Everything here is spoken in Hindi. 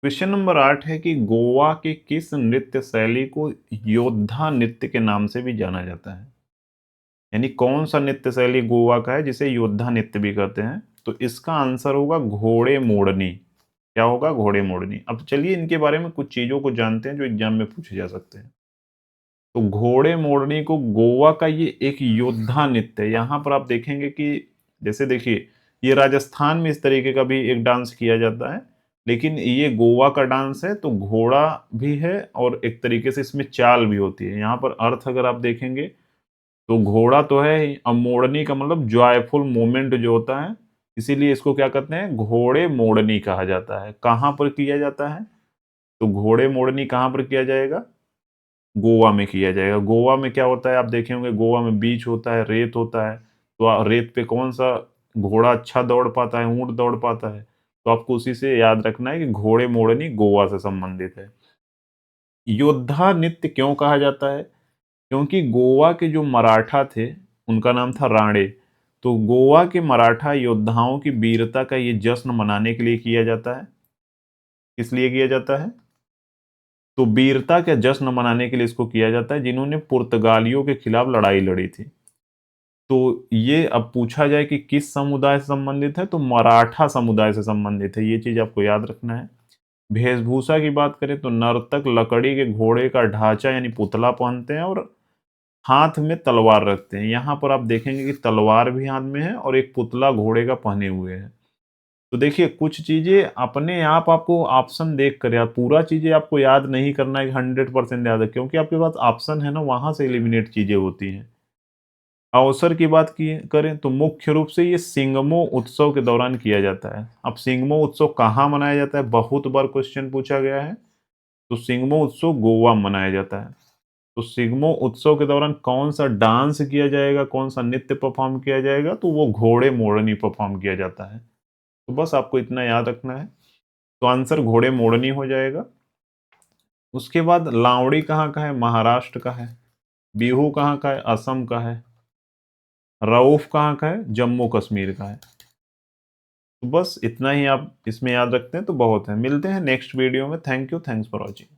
क्वेश्चन नंबर 8 है कि गोवा के किस नृत्य शैली को योद्धा नृत्य के नाम से भी जाना जाता है? यानी कौन सा नृत्य शैली गोवा का है जिसे योद्धा नृत्य भी कहते हैं? तो इसका आंसर होगा घोड़े मोड़नी। क्या होगा? घोड़े मोड़नी। अब चलिए इनके बारे में कुछ चीजों को जानते हैं जो एग्जाम में पूछे जा सकते हैं। तो घोड़े मोड़नी को गोवा का ये एक योद्धा नृत्य है। यहाँ पर आप देखेंगे कि जैसे देखिए, ये राजस्थान में इस तरीके का भी एक डांस किया जाता है, लेकिन ये गोवा का डांस है तो घोड़ा भी है और एक तरीके से इसमें चाल भी होती है। यहाँ पर अर्थ अगर आप देखेंगे तो घोड़ा तो है ही, अब मोड़नी का मतलब जॉयफुल मोमेंट जो होता है, इसीलिए इसको क्या कहते हैं? घोड़े मोड़नी कहा जाता है। कहाँ पर किया जाता है? तो घोड़े मोड़नी कहाँ पर किया जाएगा? गोवा में किया जाएगा। गोवा में क्या होता है? आप देखे होंगे, गोवा में बीच होता है, रेत होता है। तो रेत पे कौन सा घोड़ा अच्छा दौड़ पाता है? ऊंट दौड़ पाता है। तो आपको उसी से याद रखना है कि घोड़े मोड़नी गोवा से संबंधित है। योद्धा नृत्य क्यों कहा जाता है? क्योंकि गोवा के जो मराठा थे, उनका नाम था राणे। तो गोवा के मराठा योद्धाओं की वीरता का ये जश्न मनाने के लिए किया जाता है। किस लिए किया जाता है? तो वीरता का जश्न मनाने के लिए इसको किया जाता है, जिन्होंने पुर्तगालियों के खिलाफ लड़ाई लड़ी थी। तो ये अब पूछा जाए कि किस समुदाय से संबंधित है, तो मराठा समुदाय से संबंधित है। ये चीज आपको याद रखना है। वेशभूषा की बात करें तो नर्तक लकड़ी के घोड़े का ढांचा यानी पुतला पहनते हैं और हाथ में तलवार रखते हैं। यहाँ पर आप देखेंगे कि तलवार भी हाथ में है और एक पुतला घोड़े का पहने हुए है। तो देखिए, कुछ चीजें अपने आप आपको ऑप्शन देख कर याद, पूरा चीजें आपको याद नहीं करना है 100% याद है, क्योंकि आपके पास ऑप्शन है ना, वहां से एलिमिनेट चीजें होती हैं। अवसर की बात की करें तो मुख्य रूप से ये सिंगमो उत्सव के दौरान किया जाता है। अब सिंगमो उत्सव कहाँ मनाया जाता है? बहुत बार क्वेश्चन पूछा गया है। तो सिंगमो उत्सव गोवा में मनाया जाता है। तो सिंगमो उत्सव के दौरान कौन सा डांस किया जाएगा, कौन सा नृत्य परफॉर्म किया जाएगा? तो वो घोड़े मोड़नी परफॉर्म किया जाता है। तो बस आपको इतना याद रखना है। तो आंसर घोड़े मोड़नी हो जाएगा। उसके बाद लावड़ी कहाँ का है? महाराष्ट्र का है। बिहू कहाँ का है? असम का है। रऊफ कहाँ का है? जम्मू कश्मीर का है। तो बस इतना ही आप इसमें याद रखते हैं तो बहुत है। मिलते हैं नेक्स्ट वीडियो में। Thank you, thanks for watching.